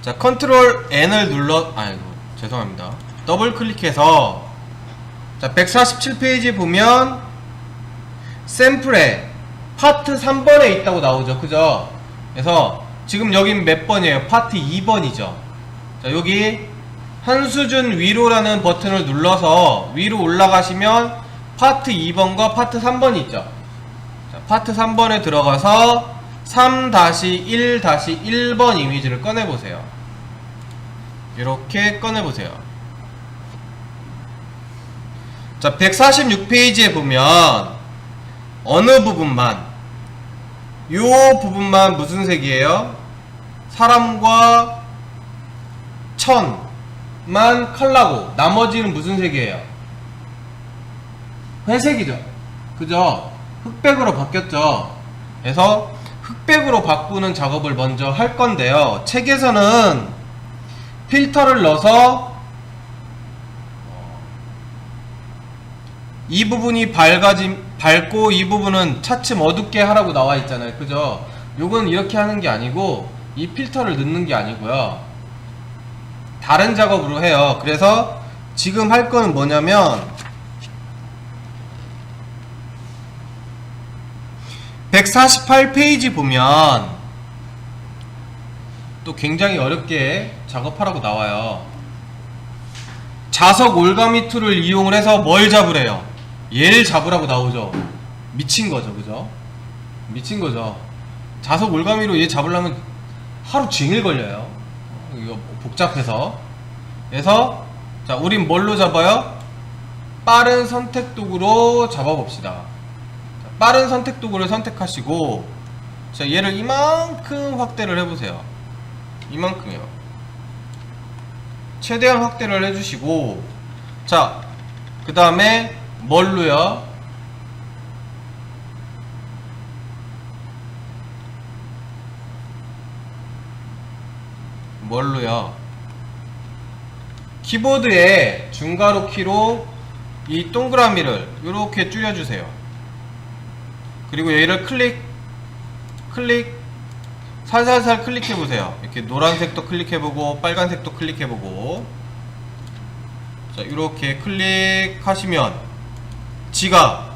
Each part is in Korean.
자, 컨트롤 N을 아이고, 죄송합니다. 더블 클릭해서, 자, 147페이지 보면, 샘플에 파트 3번에 있다고 나오죠. 그죠? 그래서, 지금 여긴 몇 번이에요? 파트 2번이죠. 자, 여기, 한 수준 위로라는 버튼을 눌러서, 위로 올라가시면, 파트 2번과 파트 3번이 있죠. 자, 파트 3번에 들어가서, 3-1-1번 이미지를 꺼내보세요. 이렇게 꺼내보세요. 자, 146페이지에 보면 어느 부분만, 요 부분만 무슨 색이에요? 사람과 천만 컬러고 나머지는 무슨 색이에요? 회색이죠. 그죠? 흑백으로 바뀌었죠. 그래서 흑백으로 바꾸는 작업을 먼저 할 건데요. 책에서는 필터를 넣어서 이 부분이 밝고 이 부분은 차츰 어둡게 하라고 나와 있잖아요. 그죠? 요건 이렇게 하는 게 아니고 이 필터를 넣는 게 아니고요. 다른 작업으로 해요. 그래서 지금 할 거는 뭐냐면 148페이지 보면 또 굉장히 어렵게 작업하라고 나와요. 자석 올가미 툴을 이용을 해서 뭘 잡으래요? 얘를 잡으라고 나오죠. 미친거죠. 그죠? 미친거죠. 자석 올가미로 얘 잡으려면 하루 종일 걸려요. 이거 복잡해서. 그래서 자, 우린 뭘로 잡아요? 빠른 선택 도구로 잡아봅시다. 빠른 선택 도구를 선택하시고, 자, 얘를 이만큼 확대를 해보세요. 이만큼이요. 최대한 확대를 해주시고, 자, 그 다음에 뭘로요? 뭘로요? 키보드에 중가로 키로 이 동그라미를 이렇게 줄여주세요. 그리고 얘를 클릭 살살살 클릭해보세요. 이렇게 노란색도 클릭해보고 빨간색도 클릭해보고, 자, 이렇게 클릭하시면 지가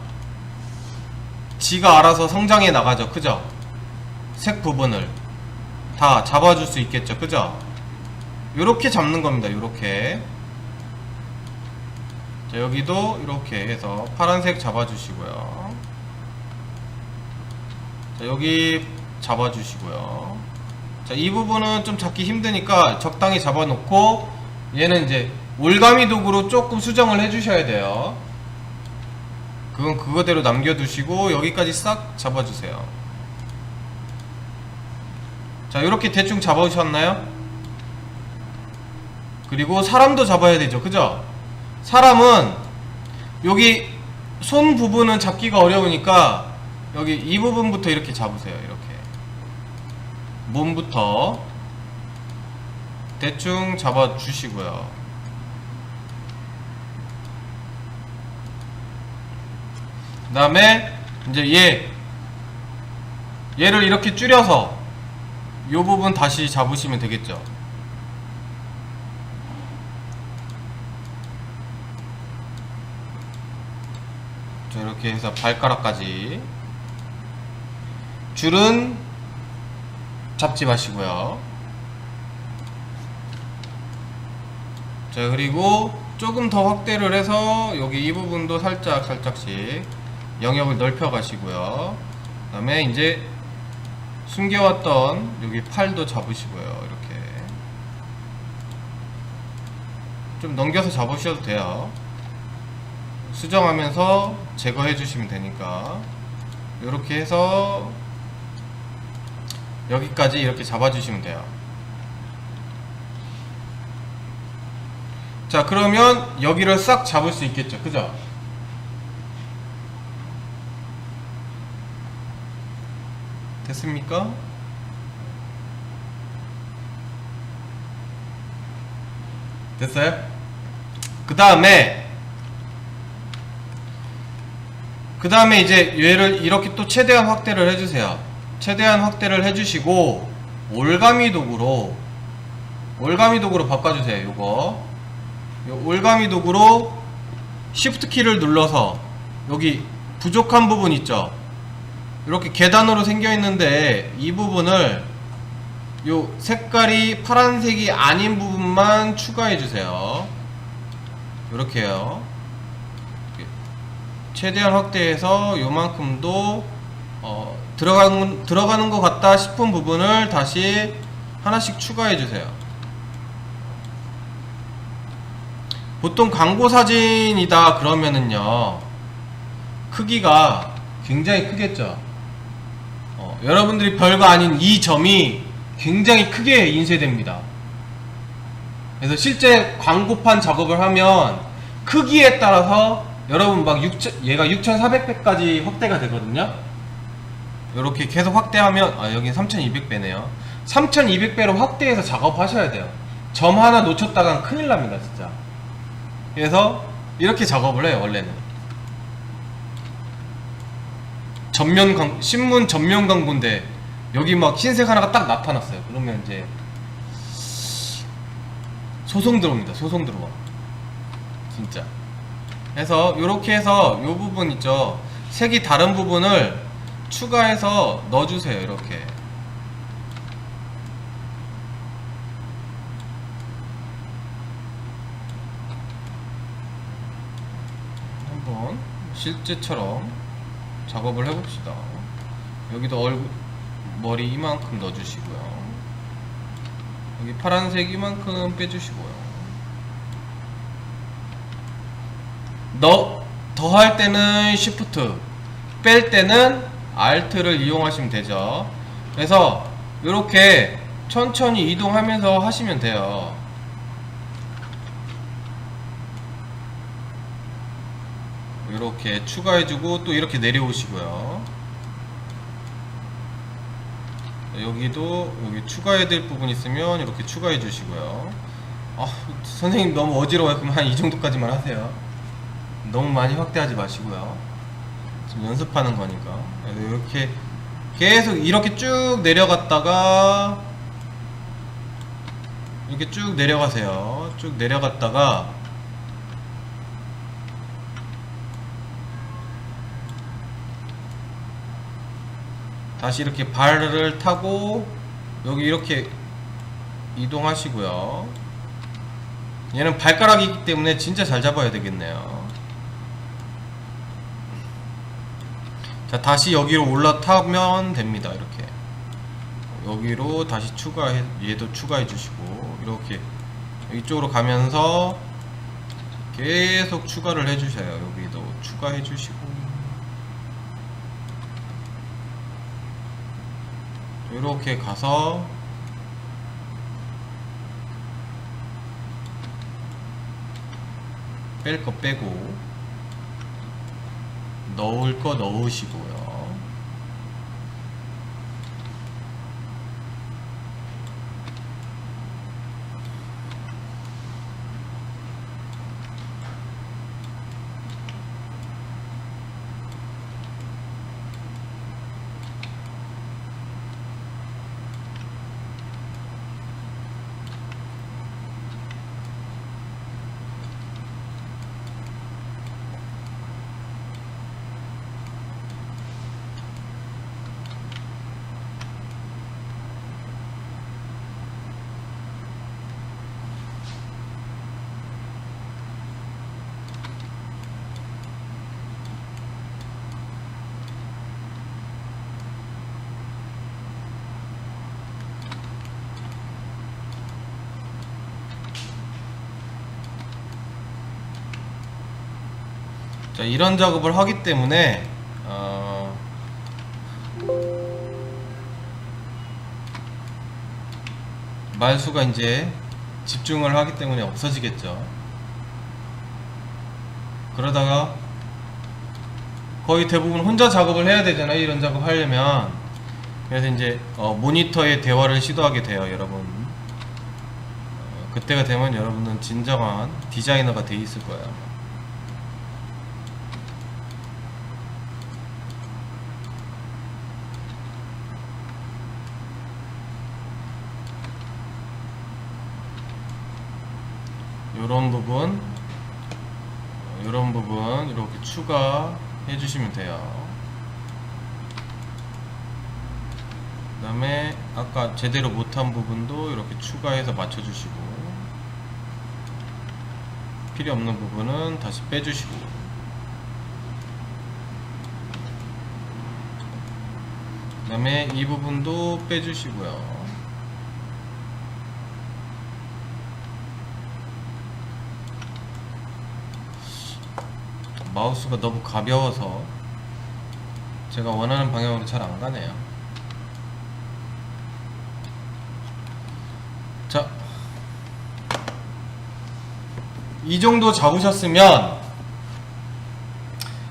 알아서 성장해 나가죠. 그죠? 색 부분을 다 잡아줄 수 있겠죠. 그죠? 요렇게 잡는 겁니다. 요렇게. 자, 여기도 이렇게 해서 파란색 잡아주시고요. 자, 여기 잡아주시고요. 자, 이 부분은 좀 잡기 힘드니까 적당히 잡아놓고, 얘는 이제 올가미 도구로 조금 수정을 해주셔야 돼요. 그건 그거대로 남겨두시고 여기까지 싹 잡아주세요. 자, 이렇게 대충 잡아주셨나요? 그리고 사람도 잡아야 되죠. 그죠? 사람은 여기 손 부분은 잡기가 어려우니까 여기 이 부분부터 이렇게 잡으세요. 이렇게 몸부터 대충 잡아주시고요. 그 다음에 이제 얘를 이렇게 줄여서 요 부분 다시 잡으시면 되겠죠. 자, 이렇게 해서 발가락까지. 줄은 잡지 마시고요. 자, 그리고 조금 더 확대를 해서 여기 이 부분도 살짝씩 영역을 넓혀 가시고요. 그 다음에 이제 숨겨왔던 여기 팔도 잡으시고요. 이렇게 좀 넘겨서 잡으셔도 돼요. 수정하면서 제거해 주시면 되니까. 이렇게 해서 여기까지 이렇게 잡아주시면 돼요. 자, 그러면 여기를 싹 잡을 수 있겠죠. 그죠? 됐습니까? 됐어요? 그 다음에 이제 얘를 이렇게 또 최대한 확대를 해주세요. 최대한 확대를 해주시고 올가미 도구로 올가미 도구로 바꿔주세요. 요거 요 올가미 도구로 Shift 키를 눌러서 여기 부족한 부분 있죠? 이렇게 계단으로 생겨 있는데 이 부분을 요 색깔이 파란색이 아닌 부분만 추가해 주세요. 이렇게요. 최대한 확대해서 요만큼도 들어가는 것 같다 싶은 부분을 다시 하나씩 추가해 주세요. 보통 광고 사진이다 그러면은요 크기가 굉장히 크겠죠. 여러분들이 별거 아닌 이 점이 굉장히 크게 인쇄됩니다. 그래서 실제 광고판 작업을 하면 크기에 따라서 여러분 막 얘가 6400배까지 확대가 되거든요. 이렇게 계속 확대하면 여기 3200배네요 3200배로 확대해서 작업하셔야 돼요. 점 하나 놓쳤다간 큰일 납니다 진짜. 그래서 이렇게 작업을 해요. 원래는 신문 전면 광고인데 여기 막 흰색 하나가 딱 나타났어요. 그러면 이제 소송 들어옵니다. 소송 들어와 진짜. 그래서 이렇게 해서 요 부분 있죠, 색이 다른 부분을 추가해서 넣어주세요. 이렇게 한번 실제처럼 작업을 해봅시다. 여기도 얼굴 머리 이만큼 넣어주시고요. 여기 파란색 이만큼 빼주시고요. 더할 때는 Shift, 뺄 때는 Alt를 이용하시면 되죠. 그래서 이렇게 천천히 이동하면서 하시면 돼요. 이렇게 추가해주고 또 이렇게 내려오시고요. 여기도 여기 추가해야 될 부분 있으면 이렇게 추가해 주시고요. 선생님 너무 어지러워요. 그럼 한 이 정도까지만 하세요. 너무 많이 확대하지 마시고요. 지금 연습하는 거니까. 이렇게 계속 이렇게 쭉 내려갔다가 이렇게 쭉 내려가세요. 쭉 내려갔다가 다시 이렇게 발을 타고 여기 이렇게 이동하시고요. 얘는 발가락이기 때문에 진짜 잘 잡아야 되겠네요. 자, 다시 여기로 올라타면 됩니다. 이렇게 여기로 다시 얘도 추가해 주시고 이렇게 이쪽으로 가면서 계속 추가를 해 주셔요. 여기도 추가해 주시고 이렇게 가서 뺄 거 빼고 넣을 거 넣으시고요. 자, 이런 작업을 하기 때문에 말수가 이제 집중을 하기 때문에 없어지겠죠. 그러다가 거의 대부분 혼자 작업을 해야 되잖아요. 이런 작업 하려면. 그래서 이제 모니터에 대화를 시도하게 돼요. 여러분 그때가 되면 여러분은 진정한 디자이너가 돼 있을 거예요. 요런 부분 이렇게 추가해 주시면 돼요. 그 다음에 아까 제대로 못한 부분도 이렇게 추가해서 맞춰주시고, 필요 없는 부분은 다시 빼주시고, 그 다음에 이 부분도 빼주시고요. 마우스가 너무 가벼워서 제가 원하는 방향으로 잘 안 가네요. 자, 이 정도 잡으셨으면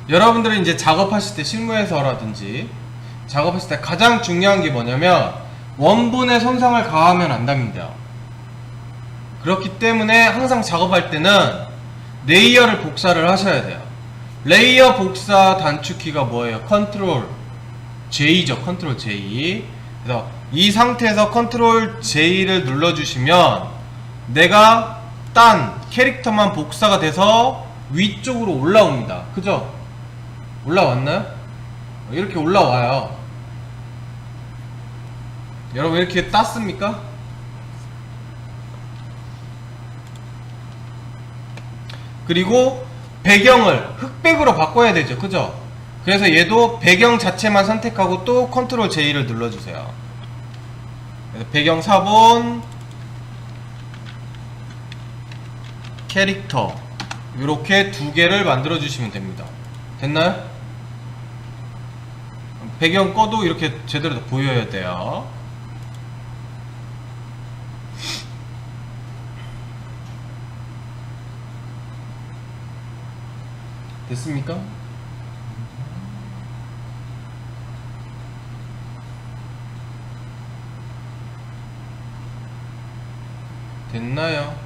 여러분들은 이제 작업하실 때, 실무에서라든지 작업하실 때 가장 중요한 게 뭐냐면 원본에 손상을 가하면 안 됩니다. 그렇기 때문에 항상 작업할 때는 레이어를 복사를 하셔야 돼요. 레이어 복사 단축키가 뭐예요? 컨트롤 J죠. 컨트롤 J. 그래서 이 상태에서 컨트롤 J를 눌러주시면 내가 딴 캐릭터만 복사가 돼서 위쪽으로 올라옵니다. 그죠? 올라왔나요? 이렇게 올라와요. 여러분 이렇게 땄습니까? 그리고 배경을 흑백으로 바꿔야 되죠. 그죠? 그래서 얘도 배경 자체만 선택하고 또 컨트롤 J를 눌러주세요. 그래서 배경 사본 캐릭터 이렇게 두 개를 만들어 주시면 됩니다. 됐나요? 배경 꺼도 이렇게 제대로 보여야 돼요. 됐습니까? 됐나요?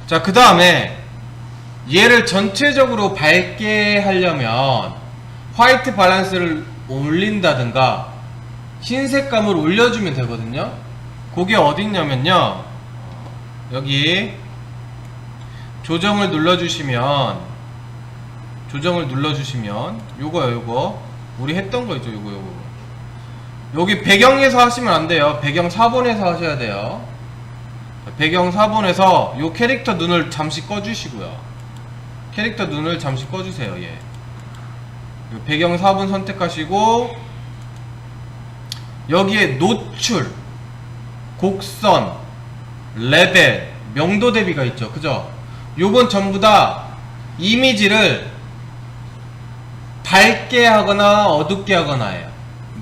자, 그 다음에 얘를 전체적으로 밝게 하려면 화이트 밸런스를 올린다든가 흰색감을 올려주면 되거든요. 그게 어딨냐면요, 여기 조정을 눌러주시면 요거요. 요거 우리 했던 거 있죠. 요거 여기 배경에서 하시면 안 돼요. 배경 4번에서 하셔야 돼요. 배경 4번에서 요 캐릭터 눈을 잠시 꺼주시고요. 캐릭터 눈을 잠시 꺼주세요. 예. 요 배경 4번 선택하시고 여기에 노출, 곡선, 레벨, 명도 대비가 있죠. 그죠? 요건 전부 다 이미지를 밝게 하거나 어둡게 하거나 해요.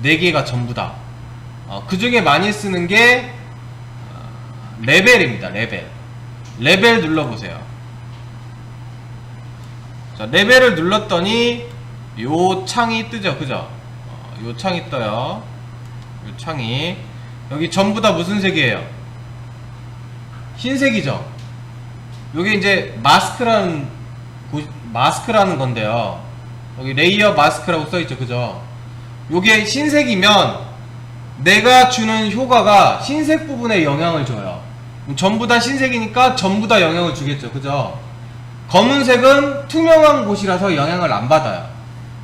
4개가 전부 다. 그 중에 많이 쓰는 게 레벨입니다. 레벨 눌러보세요. 자, 레벨을 눌렀더니 요 창이 뜨죠. 그죠? 요 창이 떠요. 요 창이 여기 전부 다 무슨 색이에요? 흰색이죠. 요게 이제 마스크라는 건데요. 여기 레이어 마스크라고 써있죠. 그죠? 요게 흰색이면 내가 주는 효과가 흰색 부분에 영향을 줘요. 전부 다 흰색이니까 전부 다 영향을 주겠죠. 그죠? 검은색은 투명한 곳이라서 영향을 안 받아요.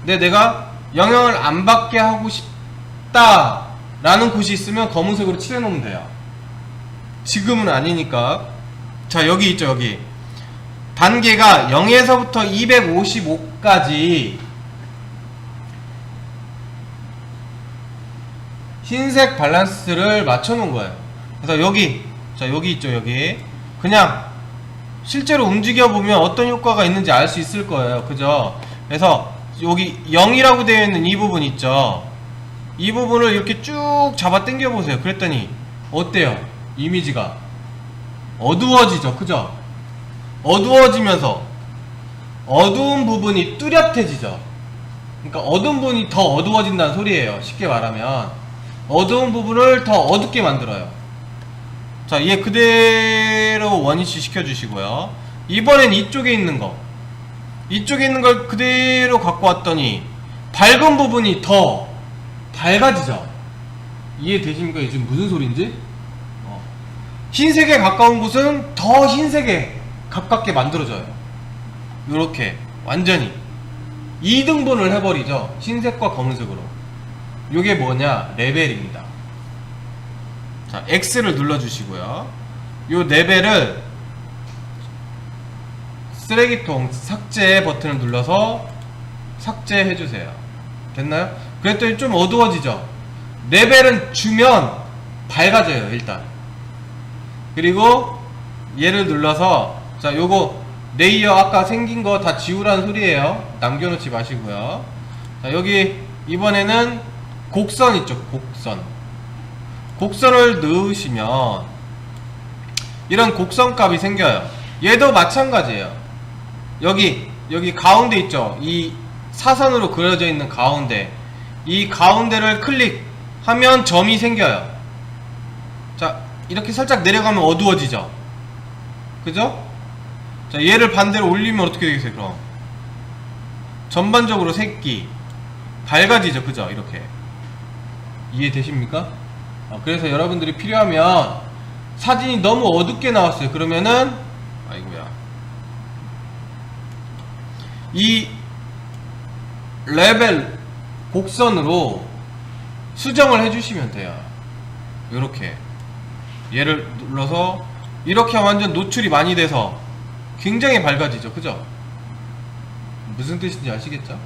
근데 내가 영향을 안 받게 하고 싶다 라는 곳이 있으면 검은색으로 칠해 놓으면 돼요. 지금은 아니니까. 자, 여기 있죠. 여기 단계가 0에서부터 255까지 흰색 밸런스를 맞춰 놓은 거예요. 그래서 여기, 자, 여기 있죠. 여기 그냥 실제로 움직여 보면 어떤 효과가 있는지 알 수 있을 거예요. 그죠? 그래서 여기 0이라고 되어 있는 이 부분 있죠. 이 부분을 이렇게 쭉 잡아 당겨 보세요. 그랬더니 어때요? 이미지가 어두워지죠. 그죠? 어두워지면서 어두운 부분이 뚜렷해지죠. 그러니까 어두운 부분이 더 어두워진다는 소리예요. 쉽게 말하면. 어두운 부분을 더 어둡게 만들어요. 자, 얘 그대로 원위치 시켜주시고요. 이번엔 이쪽에 있는 걸 그대로 갖고 왔더니 밝은 부분이 더 밝아지죠. 이해되십니까? 이게 지금 무슨 소린지? 흰색에 가까운 곳은 더 흰색에 가깝게 만들어져요. 요렇게 완전히 2등분을 해버리죠. 흰색과 검은색으로. 요게 뭐냐? 레벨입니다. 자, X를 눌러주시고요. 요 레벨을 쓰레기통 삭제 버튼을 눌러서 삭제해주세요. 됐나요? 그랬더니 좀 어두워지죠? 레벨은 주면 밝아져요, 일단. 그리고 얘를 눌러서, 자, 요거 레이어 아까 생긴 거 다 지우라는 소리예요. 남겨놓지 마시고요. 자, 여기 이번에는 곡선 있죠, 곡선을 넣으시면 이런 곡선 값이 생겨요. 얘도 마찬가지예요. 여기 가운데 있죠, 이 사선으로 그려져 있는 가운데, 이 가운데를 클릭하면 점이 생겨요. 자, 이렇게 살짝 내려가면 어두워지죠, 그죠? 자, 얘를 반대로 올리면 어떻게 되겠어요? 그럼 전반적으로 색이 밝아지죠, 그죠? 이렇게 이해되십니까? 그래서 여러분들이 필요하면, 사진이 너무 어둡게 나왔어요 그러면은, 아이고야, 이 레벨 곡선으로 수정을 해주시면 돼요. 요렇게 얘를 눌러서 이렇게 하면 완전 노출이 많이 돼서 굉장히 밝아지죠, 그죠? 무슨 뜻인지 아시겠죠?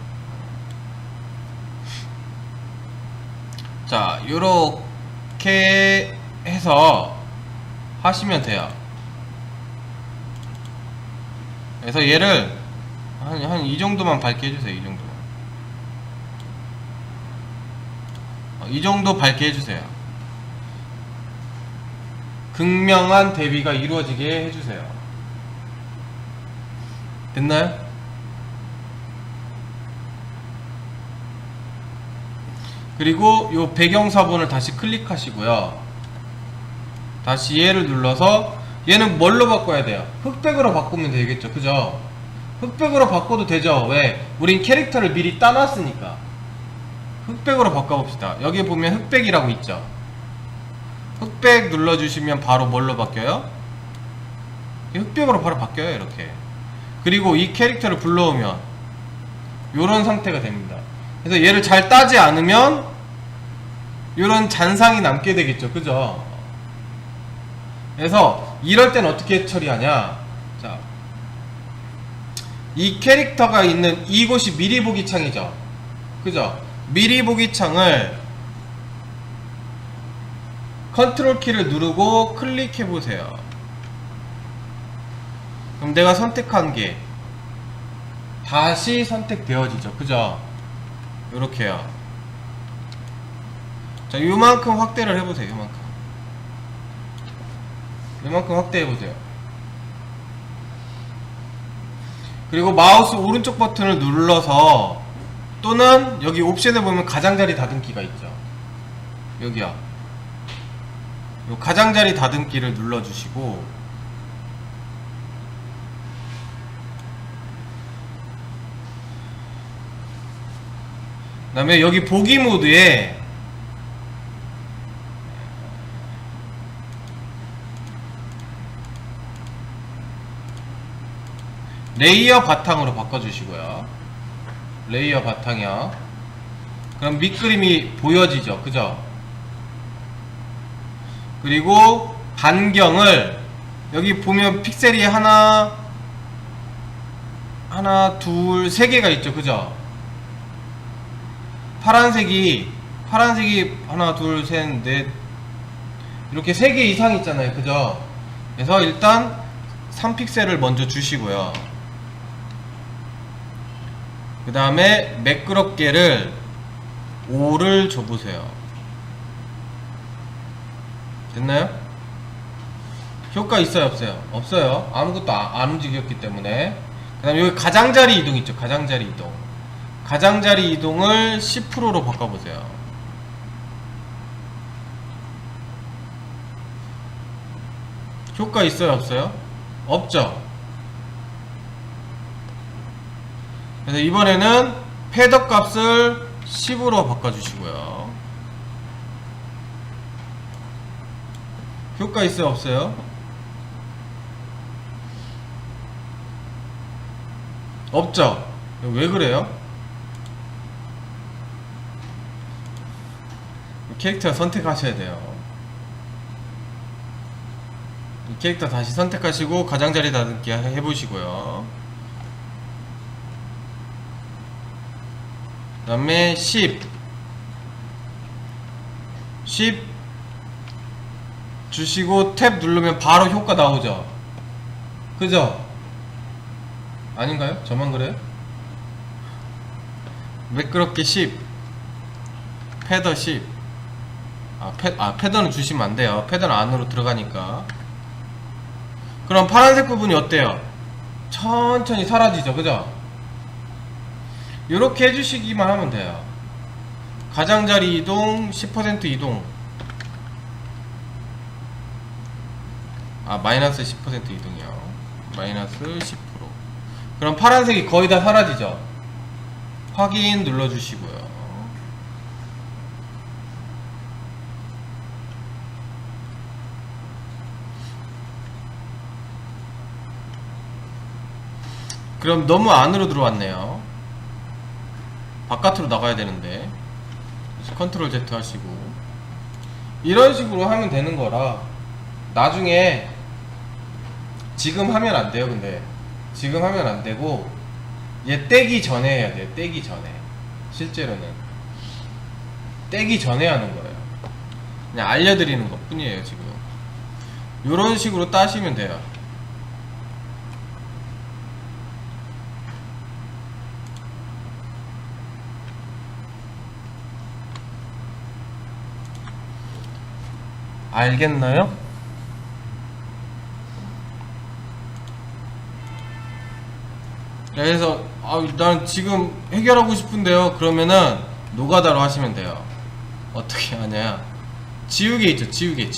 자, 요렇게 해서 하시면 돼요. 그래서 얘를 한 이 정도만 밝게 해주세요. 이 정도만. 이 정도 밝게 해주세요. 극명한 대비가 이루어지게 해주세요. 됐나요? 그리고 요 배경사본을 다시 클릭하시고요. 다시 얘를 눌러서, 얘는 뭘로 바꿔야 돼요? 흑백으로 바꾸면 되겠죠, 그죠? 흑백으로 바꿔도 되죠. 왜? 우린 캐릭터를 미리 따놨으니까. 흑백으로 바꿔봅시다. 여기 보면 흑백이라고 있죠. 흑백 눌러주시면 바로 뭘로 바뀌어요? 흑백으로 바로 바뀌어요, 이렇게. 그리고 이 캐릭터를 불러오면 요런 상태가 됩니다. 그래서 얘를 잘 따지 않으면 요런 잔상이 남게 되겠죠, 그죠? 그래서 이럴 땐 어떻게 처리하냐? 자, 이 캐릭터가 있는 이곳이 미리 보기 창이죠, 그죠? 미리 보기 창을 컨트롤 키를 누르고 클릭해 보세요. 그럼 내가 선택한 게 다시 선택되어지죠, 그죠? 요렇게요. 자, 요만큼 확대를 해보세요. 요만큼 확대해보세요. 그리고 마우스 오른쪽 버튼을 눌러서, 또는 여기 옵션에 보면 가장자리 다듬기가 있죠. 여기요. 요 가장자리 다듬기를 눌러주시고, 그 다음에 여기 보기 모드에 레이어 바탕으로 바꿔주시고요. 레이어 바탕이요. 그럼 밑그림이 보여지죠, 그죠? 그리고 반경을, 여기 보면 픽셀이 하나, 둘, 세 개가 있죠, 그죠? 파란색이 하나, 둘, 셋, 넷, 이렇게 3개 이상 있잖아요, 그죠? 그래서 일단 3픽셀을 먼저 주시고요. 그 다음에 매끄럽게를 5를 줘보세요. 됐나요? 효과 있어요, 없어요? 없어요. 아무것도 안 움직였기 때문에. 그 다음에 여기 가장자리 이동 있죠, 가장자리 이동. 가장자리 이동을 10%로 바꿔보세요. 효과 있어요 없어요? 없죠. 그래서 이번에는 패더 값을 10으로 바꿔주시고요. 효과 있어요 없어요? 없죠. 왜 그래요? 캐릭터 선택하셔야 돼요. 이 캐릭터 다시 선택하시고 가장자리 다듬기 해보시고요. 그 다음에 10 주시고 탭 누르면 바로 효과 나오죠. 그죠? 아닌가요? 저만 그래요? 매끄럽게 10 패더 10 패더는 주시면 안 돼요. 패더는 안으로 들어가니까. 그럼 파란색 부분이 어때요? 천천히 사라지죠. 그죠? 요렇게 해주시기만 하면 돼요. 가장자리 이동 10% 이동. 마이너스 10% 이동이요. 마이너스 10%. 그럼 파란색이 거의 다 사라지죠. 확인 눌러주시고요. 그럼 너무 안으로 들어왔네요. 바깥으로 나가야 되는데. 컨트롤 Z 하시고 이런 식으로 하면 되는 거라 나중에 지금 하면 안 돼요. 근데 지금 하면 안 되고 얘 떼기 전에 해야 돼요. 떼기 전에. 실제로는 떼기 전에 하는 거예요. 그냥 알려드리는 것 뿐이에요. 지금 요런 식으로 따시면 돼요. 알겠나요? 그래서 난 지금 해결하고 싶은데요. 그러면은 노가다로 하시면 돼요. 어떻게 하냐? 지우개 있죠. 지우개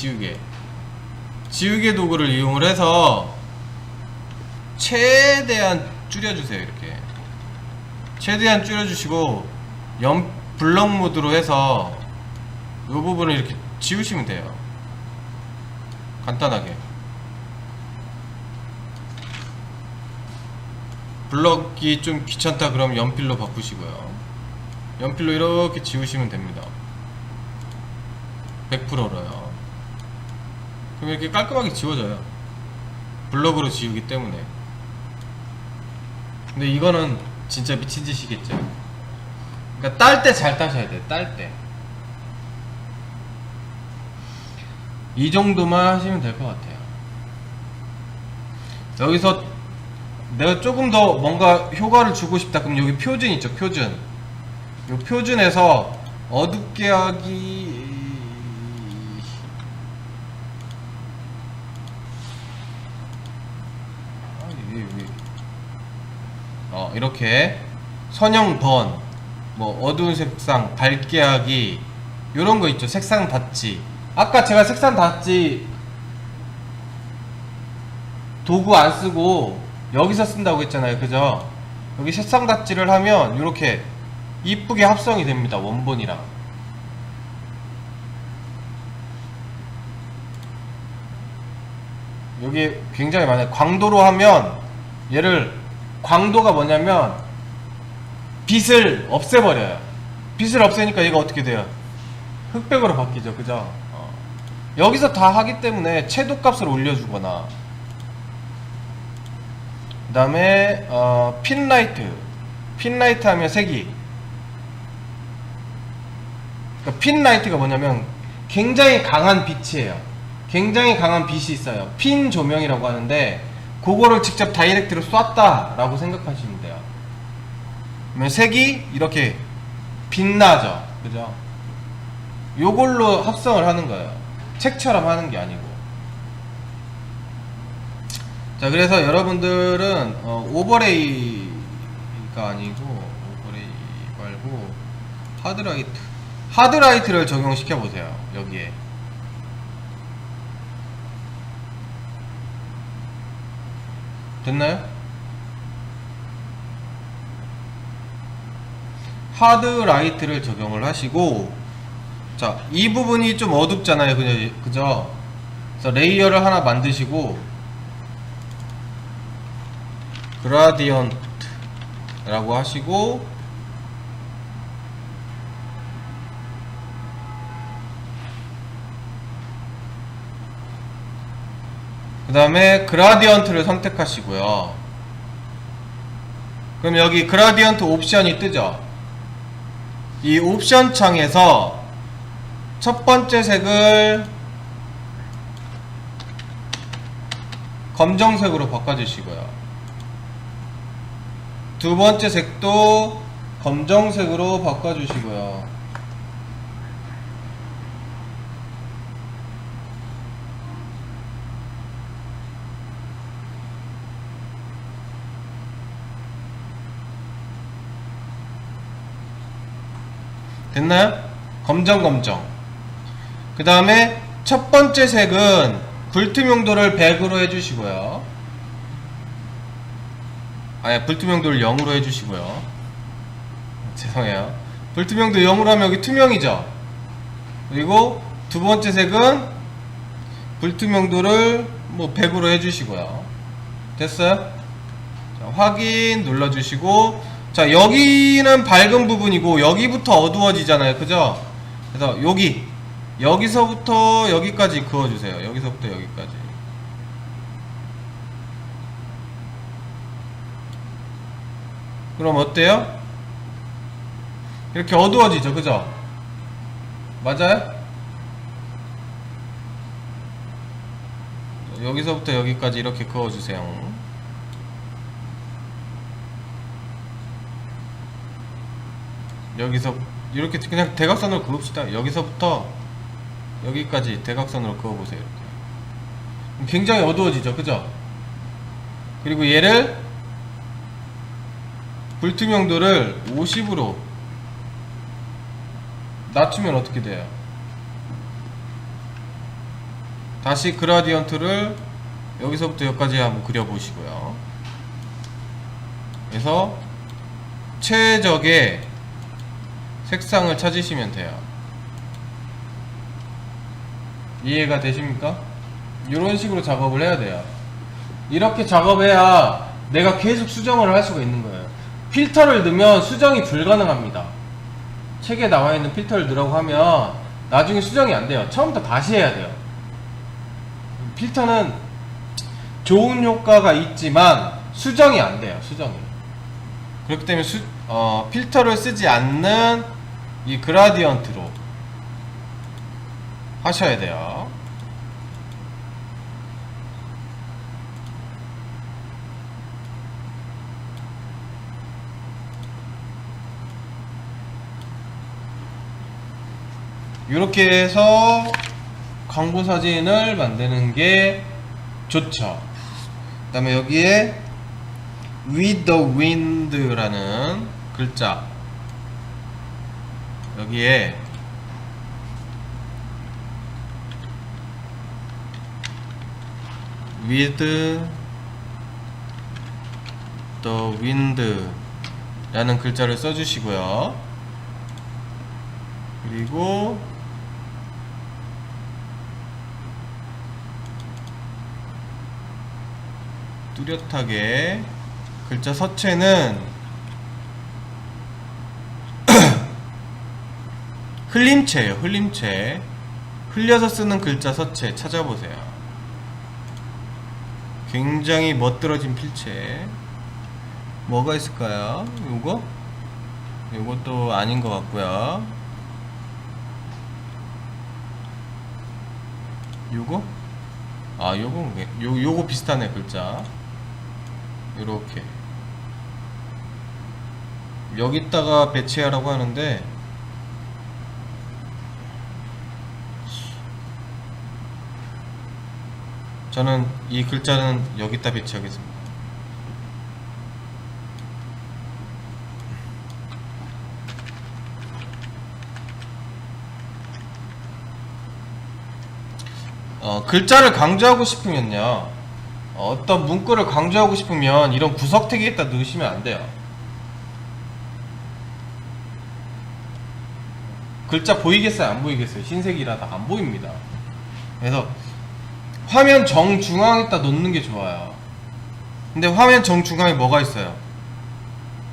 도구를 이용을 해서 최대한 줄여주세요. 이렇게 최대한 줄여주시고 블럭 모드로 해서 이 부분을 이렇게 지우시면 돼요. 간단하게 블럭이 좀 귀찮다 그럼 연필로 바꾸시고요. 연필로 이렇게 지우시면 됩니다. 100%로요. 그럼 이렇게 깔끔하게 지워져요. 블럭으로 지우기 때문에. 근데 이거는 진짜 미친 짓이겠죠. 그러니까 딸 때 잘 따셔야 돼요. 딸 때. 이 정도만 하시면 될 것 같아요. 여기서 내가 조금 더 뭔가 효과를 주고 싶다 그럼 여기 표준 있죠. 표준. 이 표준에서 어둡게 하기 이렇게 선형 번, 뭐 어두운 색상 밝게 하기 요런 거 있죠. 색상 닫지. 아까 제가 색상 닫지 도구 안 쓰고 여기서 쓴다고 했잖아요. 그죠? 여기 색상 닫지를 하면 이렇게 이쁘게 합성이 됩니다. 원본이랑. 여기 굉장히 많아요. 광도로 하면 얘를 광도가 뭐냐면 빛을 없애버려요. 빛을 없애니까 얘가 어떻게 돼요? 흑백으로 바뀌죠. 그죠? 여기서 다 하기 때문에 채도값을 올려주거나 그 다음에 핀라이트 하면 색이 그러니까 핀라이트가 뭐냐면 굉장히 강한 빛이에요. 굉장히 강한 빛이 있어요. 핀 조명이라고 하는데 그거를 직접 다이렉트로 쐈다 라고 생각하시면 돼요. 그러면 색이 이렇게 빛나죠. 그죠? 요걸로 합성을 하는 거예요. 책처럼 하는 게 아니고. 자, 그래서 여러분들은 오버레이가 아니고 오버레이 말고 하드라이트를 적용시켜 보세요. 여기에 됐나요? 하드 라이트를 적용을 하시고, 자, 이 부분이 좀 어둡잖아요. 그죠? 그래서 레이어를 하나 만드시고, 그라디언트 라고 하시고, 그 다음에 그라디언트를 선택하시고요. 그럼 여기 그라디언트 옵션이 뜨죠? 이 옵션 창에서 첫 번째 색을 검정색으로 바꿔주시고요. 두 번째 색도 검정색으로 바꿔주시고요. 됐나요? 검정. 그 다음에 첫 번째 색은 불투명도를 100으로 해주시고요. 아니, 불투명도를 0으로 해주시고요. 죄송해요. 불투명도 0으로 하면 여기 투명이죠? 그리고 두 번째 색은 불투명도를 뭐 100으로 해주시고요. 됐어요? 자, 확인 눌러주시고, 자, 여기는 밝은 부분이고 여기부터 어두워지잖아요. 그죠? 그래서 여기서부터 여기까지 그어주세요. 여기서부터 여기까지. 그럼 어때요? 이렇게 어두워지죠. 그죠? 맞아요? 여기서부터 여기까지 이렇게 그어주세요. 여기서 이렇게 그냥 대각선으로 그읍시다. 여기서부터 여기까지 대각선으로 그어보세요. 이렇게 굉장히 어두워지죠. 그죠? 그리고 얘를 불투명도를 50으로 낮추면 어떻게 돼요? 다시 그라디언트를 여기서부터 여기까지 한번 그려보시고요. 그래서 최적의 색상을 찾으시면 돼요. 이해가 되십니까? 이런 식으로 작업을 해야 돼요. 이렇게 작업해야 내가 계속 수정을 할 수가 있는 거예요. 필터를 넣으면 수정이 불가능합니다. 책에 나와 있는 필터를 넣으라고 하면 나중에 수정이 안 돼요. 처음부터 다시 해야 돼요. 필터는 좋은 효과가 있지만 수정이 안 돼요. 수정이. 그렇기 때문에 필터를 쓰지 않는 이 그라디언트로 하셔야 돼요. 이렇게 해서 광고 사진을 만드는 게 좋죠. 그 다음에 여기에 with the wind라는 글자, 여기에 with the wind 라는 글자를 써주시고요. 그리고 뚜렷하게 글자 서체는 흘림체예요. 흘림체. 흘려서 쓰는 글자 서체 찾아보세요. 굉장히 멋들어진 필체. 뭐가 있을까요? 요거? 요것도 아닌 것 같고요. 요거? 아, 요거 비슷하네, 글자. 요렇게 여기다가 배치하라고 하는데 저는 이 글자는 여기다 배치하겠습니다. 글자를 강조하고 싶으면요, 어떤 문구를 강조하고 싶으면 이런 구석택에다 넣으시면 안 돼요. 글자 보이겠어요? 안 보이겠어요? 흰색이라서 안 보입니다. 그래서 화면 정중앙에다 놓는 게 좋아요. 근데 화면 정중앙에 뭐가 있어요?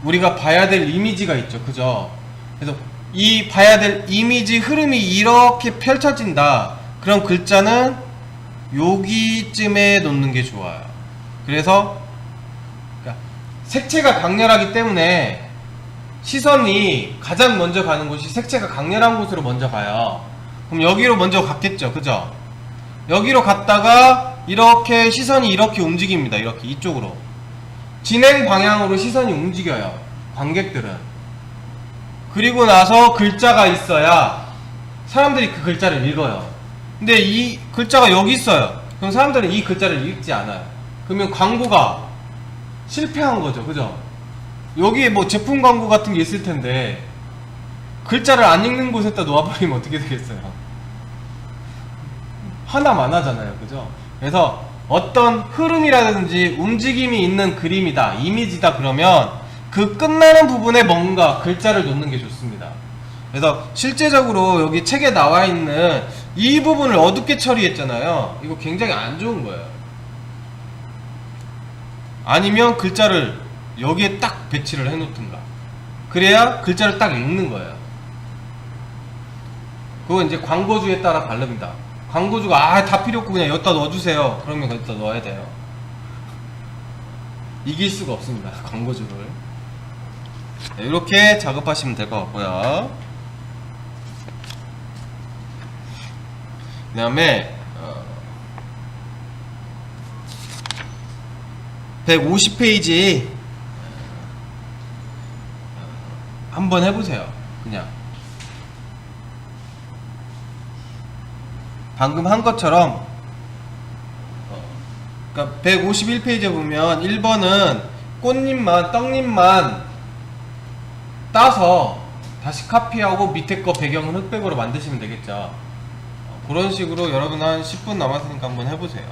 우리가 봐야 될 이미지가 있죠. 그죠? 그래서 이 봐야 될 이미지 흐름이 이렇게 펼쳐진다. 그럼 글자는 여기쯤에 놓는 게 좋아요. 그래서 그러니까 색채가 강렬하기 때문에 시선이 가장 먼저 가는 곳이 색채가 강렬한 곳으로 먼저 가요. 그럼 여기로 먼저 갔겠죠. 그죠? 여기로 갔다가 이렇게 시선이 이렇게 움직입니다. 이렇게 이쪽으로 진행 방향으로 시선이 움직여요. 관객들은. 그리고 나서 글자가 있어야 사람들이 그 글자를 읽어요. 근데 이 글자가 여기 있어요. 그럼 사람들은 이 글자를 읽지 않아요. 그러면 광고가 실패한 거죠. 그죠? 여기에 뭐 제품 광고 같은 게 있을 텐데 글자를 안 읽는 곳에다 놓아버리면 어떻게 되겠어요? 하나만 하잖아요. 그죠? 그래서 어떤 흐름이라든지 움직임이 있는 그림이다, 이미지다 그러면 그 끝나는 부분에 뭔가 글자를 놓는 게 좋습니다. 그래서 실제적으로 여기 책에 나와 있는 이 부분을 어둡게 처리했잖아요. 이거 굉장히 안 좋은 거예요. 아니면 글자를 여기에 딱 배치를 해놓든가. 그래야 글자를 딱 읽는 거예요. 그건 이제 광고주에 따라 다릅니다. 광고주가 다 필요 없고 그냥 여기다 넣어주세요. 그러면 여기다 넣어야 돼요. 이길 수가 없습니다. 광고주를. 네, 이렇게 작업하시면 될 것 같고요. 그 다음에 150페이지 한번 해보세요. 그냥 방금 한 것처럼 그러니까 151페이지에 보면 1번은 꽃잎만 떡잎만 따서 다시 카피하고 밑에 거 배경은 흑백으로 만드시면 되겠죠. 그런 식으로 여러분 한 10분 남았으니까 한번 해보세요.